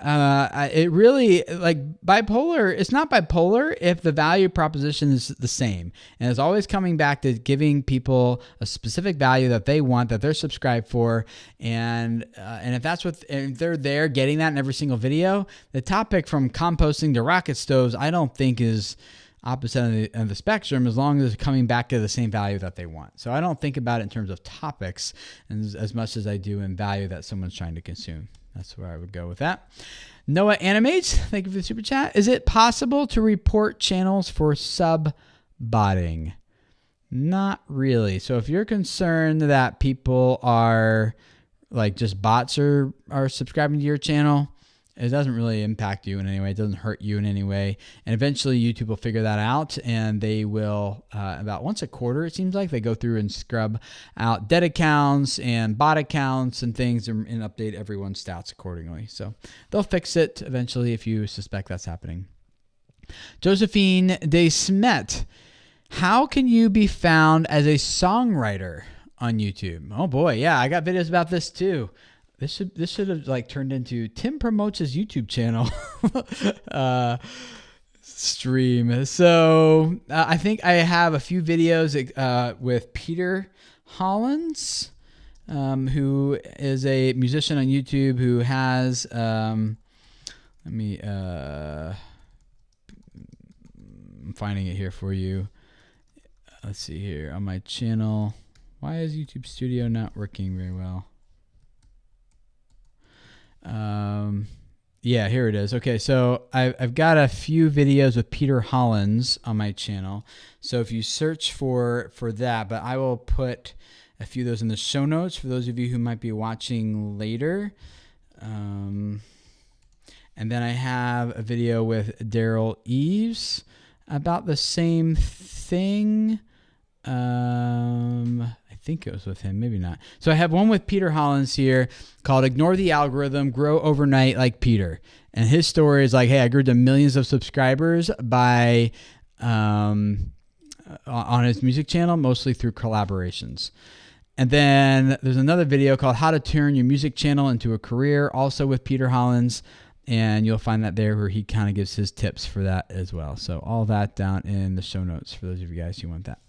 it really, like, bipolar, it's not bipolar if the value proposition is the same. And it's always coming back to giving people a specific value that they want, that they're subscribed for. And if they're there getting that in every single video, the topic from composting to rocket stoves, I don't think is opposite of the spectrum, as long as it's coming back to the same value that they want. So I don't think about it in terms of topics as much as I do in value that someone's trying to consume. That's where I would go with that. Noah Animates, thank you for the super chat. Is it possible to report channels for sub-botting? Not really. So if you're concerned that people are like just bots are subscribing to your channel, it doesn't really impact you in any way. It doesn't hurt you in any way. And eventually YouTube will figure that out, and they will, about once a quarter, it seems like, they go through and scrub out dead accounts and bot accounts and things and update everyone's stats accordingly. So they'll fix it eventually if you suspect that's happening. Josephine De Smet, how can you be found as a songwriter on YouTube. Oh boy, yeah, I got videos about this too. This should have like turned into Tim promotes his YouTube channel stream. So I think I have a few videos with Peter Hollins, who is a musician on YouTube who has I'm finding it here for you. Let's see here on my channel. Why is YouTube Studio not working very well? Yeah, here it is. Okay, so I've got a few videos with Peter Hollins on my channel. So if you search for that, but I will put a few of those in the show notes for those of you who might be watching later. And then I have a video with Daryl Eves about the same thing. I think it was with him, maybe not. So I have one with Peter Hollins here called Ignore the Algorithm, Grow Overnight Like Peter. And his story is like, hey, I grew to millions of subscribers by on his music channel, mostly through collaborations. And then there's another video called How to Turn Your Music Channel into a Career, also with Peter Hollins. And you'll find that there where he kind of gives his tips for that as well. So all that down in the show notes for those of you guys who want that.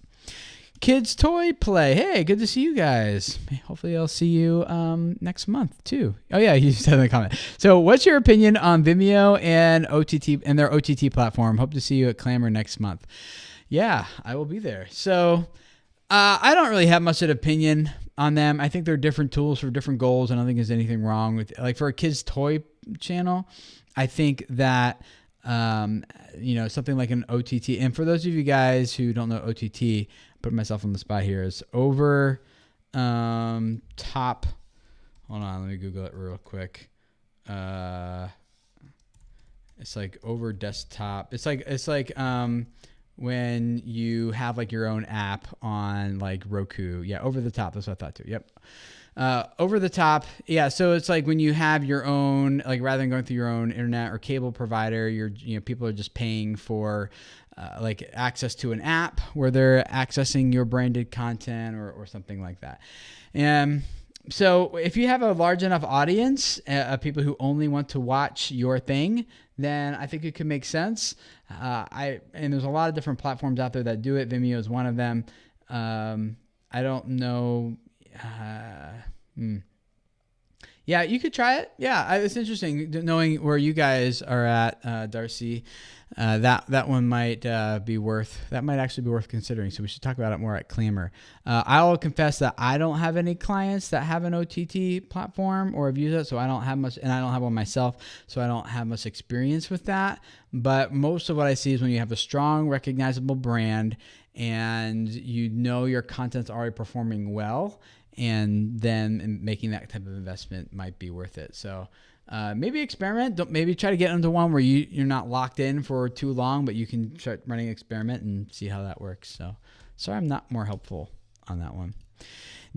Kids Toy Play. Hey, good to see you guys. Hopefully I'll see you next month too. Oh yeah, you said in the comment. So what's your opinion on Vimeo and OTT and their OTT platform? Hope to see you at Clamor next month. Yeah, I will be there. So I don't really have much of an opinion on them. I think they're different tools for different goals. I don't think there's anything wrong with, like, for a kids toy channel. I think that something like an OTT, and for those of you guys who don't know OTT, putting myself on the spot here, is over top. Hold on, let me Google it real quick. It's like over desktop. It's like when you have like your own app on like Roku. Yeah, over the top. That's what I thought too. Yep. Over the top. Yeah. So it's like when you have your own, like rather than going through your own internet or cable provider, people are just paying for like access to an app where they're accessing your branded content or something like that. And so if you have a large enough audience of people who only want to watch your thing, then I think it could make sense. And there's a lot of different platforms out there that do it. Vimeo is one of them. I don't know. Yeah, you could try it. Yeah, it's interesting knowing where you guys are at, Darcy. That one might actually be worth considering. So we should talk about it more at Clamor. I'll confess that I don't have any clients that have an OTT platform or have used it, so I don't have much, and I don't have one myself, so I don't have much experience with that. But most of what I see is when you have a strong, recognizable brand and your content's already performing well, and then making that type of investment might be worth it. So maybe experiment. Maybe try to get into one where you're not locked in for too long, but you can start running an experiment and see how that works. So sorry I'm not more helpful on that one.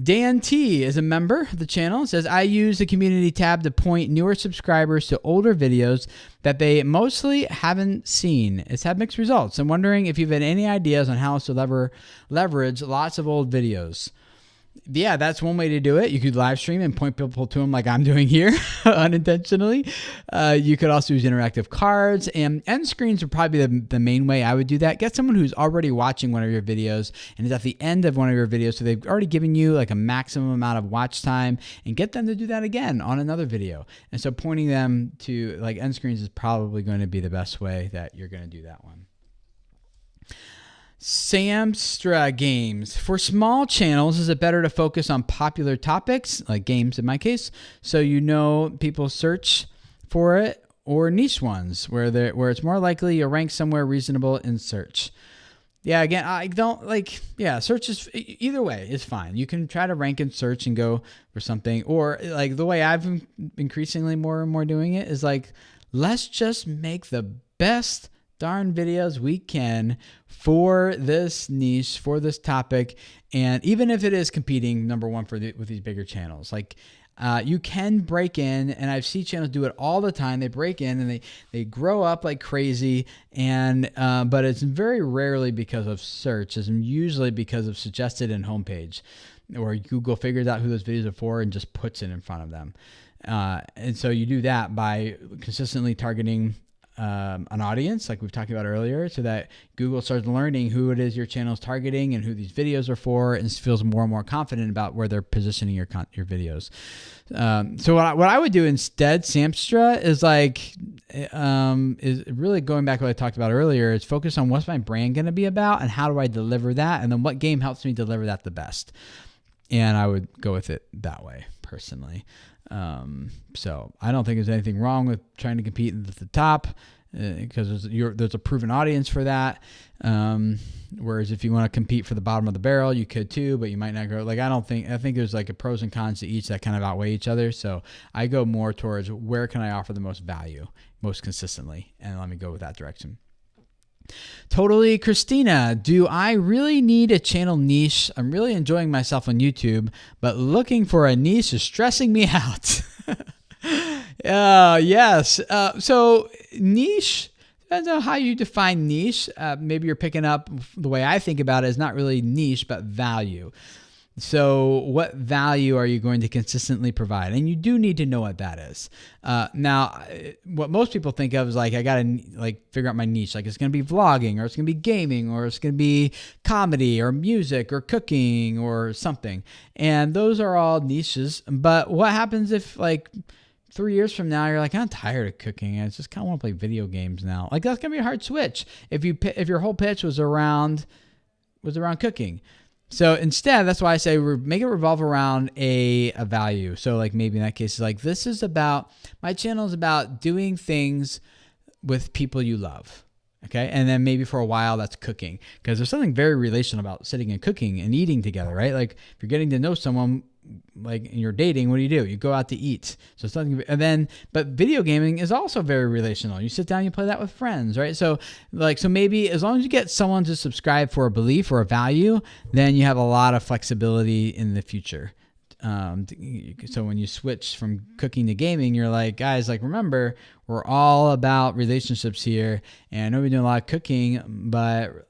Dan T is a member of the channel. It says, I use the community tab to point newer subscribers to older videos that they mostly haven't seen. It's had mixed results. I'm wondering if you've had any ideas on how to leverage lots of old videos. Yeah, that's one way to do it. You could live stream and point people to them like I'm doing here unintentionally. You could also use interactive cards, and end screens would probably be the main way I would do that. Get someone who's already watching one of your videos and is at the end of one of your videos, so they've already given you like a maximum amount of watch time, and get them to do that again on another video. And so pointing them to like end screens is probably going to be the best way that you're going to do that one. Samstra Games. For small channels, is it better to focus on popular topics, like games in my case, so people search for it, or niche ones where it's more likely you'll rank somewhere reasonable in search? Yeah, again, I don't search is either way is fine. You can try to rank in search and go for something, or like the way I've been increasingly more and more doing it is like, let's just make the best darn videos we can for this niche, for this topic. And even if it is competing number one with these bigger channels, like you can break in, and I've seen channels do it all the time. They break in and they grow up like crazy, and but it's very rarely because of search. It's usually because of suggested and homepage. or Google figures out who those videos are for and just puts it in front of them. And so you do that by consistently targeting an audience, like we've talked about earlier, so that Google starts learning who it is your channel is targeting and who these videos are for, and feels more and more confident about where they're positioning your videos. So what I would do instead, Samstra, is is really going back to what I talked about earlier. Is focus on what's my brand going to be about and how do I deliver that, and then what game helps me deliver that the best. And I would go with it that way personally. So I don't think there's anything wrong with trying to compete at the top, because there's a proven audience for that. Whereas if you want to compete for the bottom of the barrel, you could too, but you might not go. I think there's a pros and cons to each that kind of outweigh each other. So I go more towards where can I offer the most value most consistently, and let me go with that direction. Totally Christina, do I really need a channel niche? I'm really enjoying myself on YouTube, but looking for a niche is stressing me out. Yes. So niche, depends on how you define niche. Maybe you're picking up the way I think about it is not really niche, but value. So what value are you going to consistently provide? And you do need to know what that is. Now, what most people think of is I got to figure out my niche. It's going to be vlogging, or it's going to be gaming, or it's going to be comedy or music or cooking or something. And those are all niches. But what happens if 3 years from now, you're I'm tired of cooking. I just kind of want to play video games now. That's going to be a hard switch if your whole pitch was around cooking. So instead, that's why I say make it revolve around a value. So maybe in that case, this is about, my channel is about doing things with people you love. Okay. And then maybe for a while that's cooking, because there's something very relational about sitting and cooking and eating together, right? If you're getting to know someone, and you're dating, what do? You go out to eat. So it's something, but video gaming is also very relational. You sit down, you play that with friends, right? So maybe as long as you get someone to subscribe for a belief or a value, then you have a lot of flexibility in the future. So when you switch from cooking to gaming, you're guys, remember, we're all about relationships here, and I know we're doing a lot of cooking, but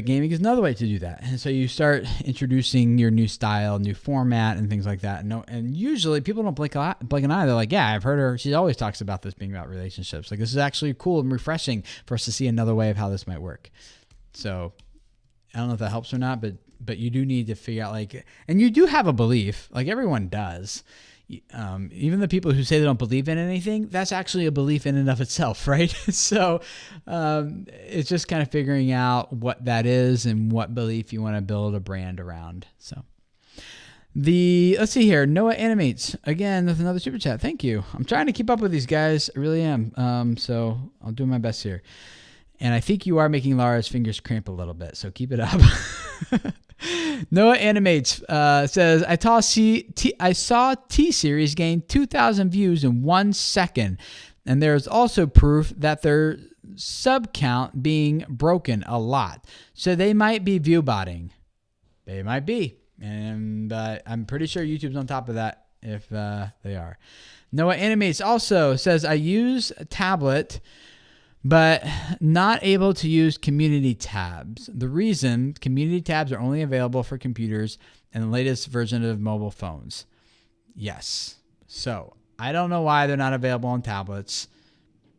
gaming is another way to do that. And so you start introducing your new style, new format, and things like that. And usually people don't blink an eye. They're yeah, I've heard her. She always talks about this being about relationships. This is actually cool and refreshing for us to see another way of how this might work. So I don't know if that helps or not, but you do need to figure out and you do have a belief, everyone does. Even the people who say they don't believe in anything, that's actually a belief in and of itself, right? So it's just kind of figuring out what that is and what belief you want to build a brand around. So let's see here. Noah Animates, again, with another super chat. Thank you. I'm trying to keep up with these guys. I really am. So I'll do my best here. And I think you are making Laura's fingers cramp a little bit, so keep it up. Noah Animates says, I saw T-Series gain 2,000 views in 1 second, and there's also proof that their sub count being broken a lot. So they might be view botting. They might be. And I'm pretty sure YouTube's on top of that if they are. Noah Animates also says, I use a tablet but not able to use community tabs. The reason, community tabs are only available for computers and the latest version of mobile phones. Yes. So I don't know why they're not available on tablets,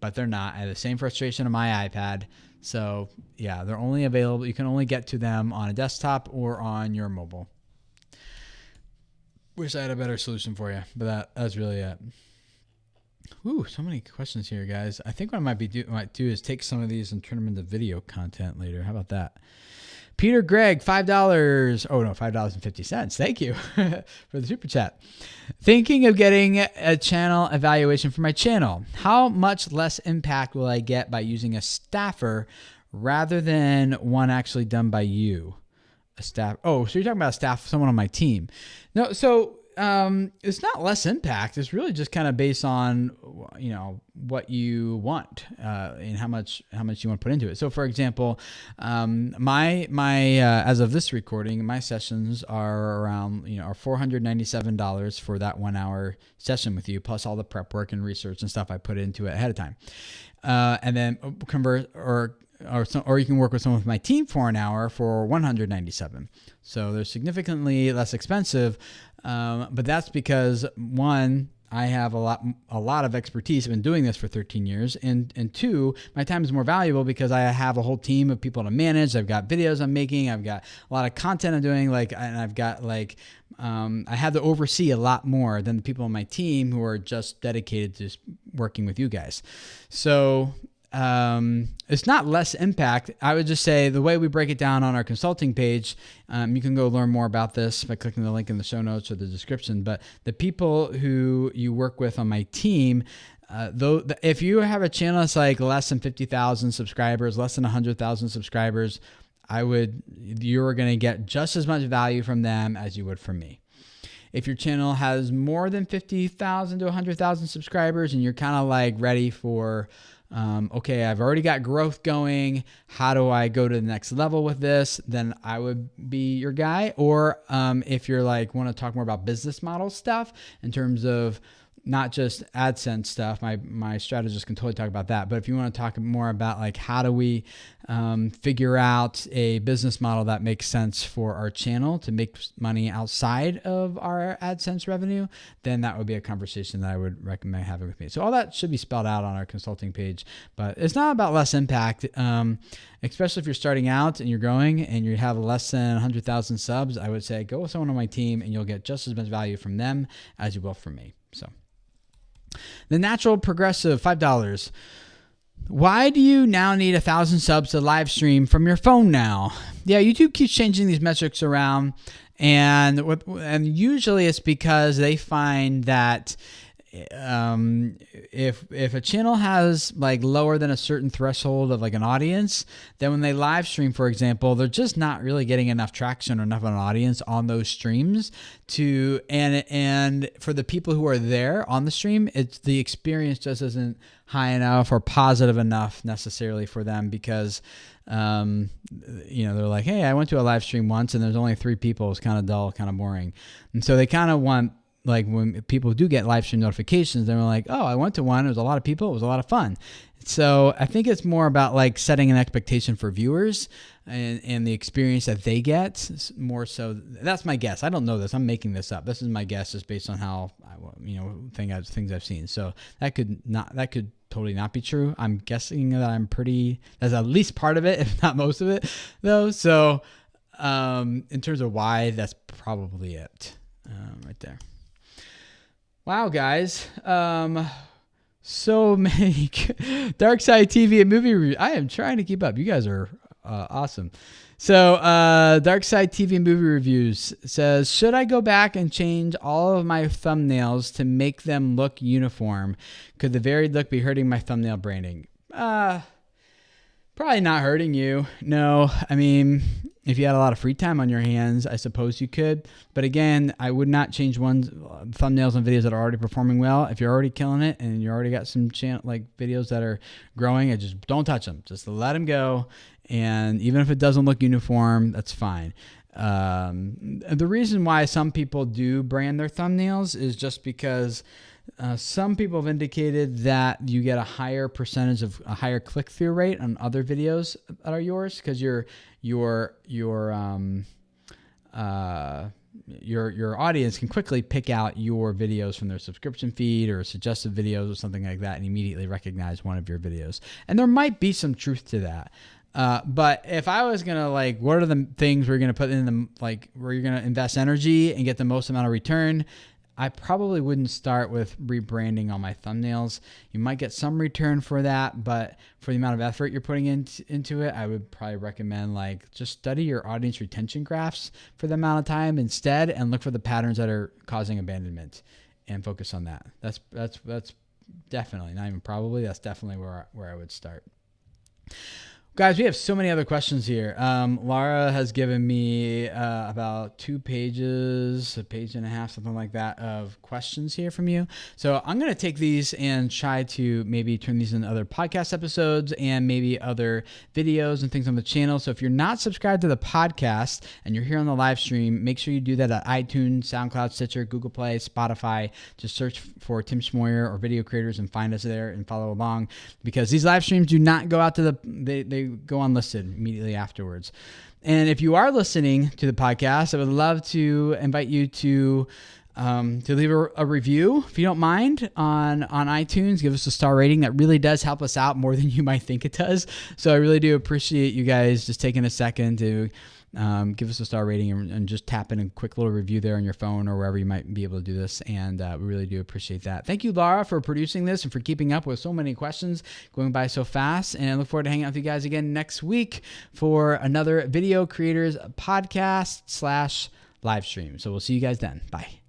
but they're not. I have the same frustration on my iPad. So yeah, they're only available. You can only get to them on a desktop or on your mobile. Wish I had a better solution for you, but that's really it. Ooh, so many questions here, guys. I think what I might do is take some of these and turn them into video content later. How about that? Peter Gregg, $5. Oh, no, $5.50. Thank you for the super chat. Thinking of getting a channel evaluation for my channel. How much less impact will I get by using a staffer rather than one actually done by you? A staff. Oh, so you're talking about a staff, someone on my team. No, so it's not less impact. It's really just kind of based on, what you want and how much you want to put into it. So for example, my as of this recording, my sessions are around, are $497 for that 1 hour session with you, plus all the prep work and research and stuff I put into it ahead of time. And then or you can work with someone with my team for an hour for $197. So they're significantly less expensive, but that's because one, I have a lot of expertise. I've been doing this for 13 years, and two, my time is more valuable because I have a whole team of people to manage. I've got videos I'm making. I've got a lot of content I'm doing. And I've got I have to oversee a lot more than the people on my team who are just dedicated to just working with you guys. So it's not less impact. I would just say the way we break it down on our consulting page, you can go learn more about this by clicking the link in the show notes or the description. But the people who you work with on my team, if you have a channel that's like less than 50,000 subscribers, less than 100,000 subscribers, you're going to get just as much value from them as you would from me. If your channel has more than 50,000 to 100,000 subscribers and you're kind of like ready for, okay, I've already got growth going, how do I go to the next level with this? Then I would be your guy. Or if you're like, want to talk more about business model stuff in terms of not just AdSense stuff, my strategist can totally talk about that. But if you want to talk more about like how do we figure out a business model that makes sense for our channel to make money outside of our AdSense revenue, then that would be a conversation that I would recommend having with me. So all that should be spelled out on our consulting page, but it's not about less impact, especially if you're starting out and you're growing and you have less than 100,000 subs. I would say go with someone on my team and you'll get just as much value from them as you will from me. So the natural progressive, $5. Why do you now need 1,000 subs to live stream from your phone now? Yeah, YouTube keeps changing these metrics around, and usually it's because they find that if a channel has like lower than a certain threshold of like an audience, then when they live stream, for example, they're just not really getting enough traction or enough of an audience on those streams and for the people who are there on the stream, it's the experience just isn't high enough or positive enough necessarily for them because they're like, hey, I went to a live stream once and there's only 3 people. It's kind of dull, kind of boring. And so they kind of want, like when people do get live stream notifications, they're like, oh, I went to one. It was a lot of people. It was a lot of fun. So I think it's more about like setting an expectation for viewers and the experience that they get more so. That's my guess. I don't know this. I'm making this up. This is my guess just based on how, things I've seen. So that could totally not be true. I'm guessing that that's at least part of it, if not most of it though. So in terms of why, that's probably it right there. Wow, guys. So many Dark Side TV and movie reviews. I am trying to keep up. You guys are awesome. So Dark Side TV and movie reviews says, should I go back and change all of my thumbnails to make them look uniform? Could the varied look be hurting my thumbnail branding? Probably not hurting you. No, I mean, if you had a lot of free time on your hands, I suppose you could. But again, I would not change thumbnails on videos that are already performing well. If you're already killing it and you already got some videos that are growing, I just don't touch them. Just let them go. And even if it doesn't look uniform, that's fine. The reason why some people do brand their thumbnails is just because some people have indicated that you get a higher percentage of a higher click-through rate on other videos that are yours because your audience can quickly pick out your videos from their subscription feed or suggested videos or something like that and immediately recognize one of your videos. And there might be some truth to that. But if I was going to what are the things we're going to put in the, where you're going to invest energy and get the most amount of return, I probably wouldn't start with rebranding all my thumbnails. You might get some return for that, but for the amount of effort you're putting into it, I would probably recommend just study your audience retention graphs for the amount of time instead and look for the patterns that are causing abandonment and focus on that. That's definitely, not even probably, that's definitely where I would start. Guys, we have so many other questions here. Laura has given me about 2 pages, a page and a half, something like that, of questions here from you. So I'm going to take these and try to maybe turn these into other podcast episodes and maybe other videos and things on the channel. So if you're not subscribed to the podcast and you're here on the live stream, make sure you do that at iTunes, SoundCloud, Stitcher, Google Play, Spotify. Just search for Tim Schmoyer or Video Creators and find us there and follow along, because these live streams do not go out to they go unlisted immediately afterwards. And if you are listening to the podcast, I would love to invite you to leave a review, if you don't mind, on iTunes. Give us a star rating. That really does help us out more than you might think it does. So I really do appreciate you guys just taking a second to give us a star rating and just tap in a quick little review there on your phone or wherever you might be able to do this. And we really do appreciate that. Thank you, Laura, for producing this and for keeping up with so many questions going by so fast. And I look forward to hanging out with you guys again next week for another Video Creators Podcast /live stream. So we'll see you guys then. Bye.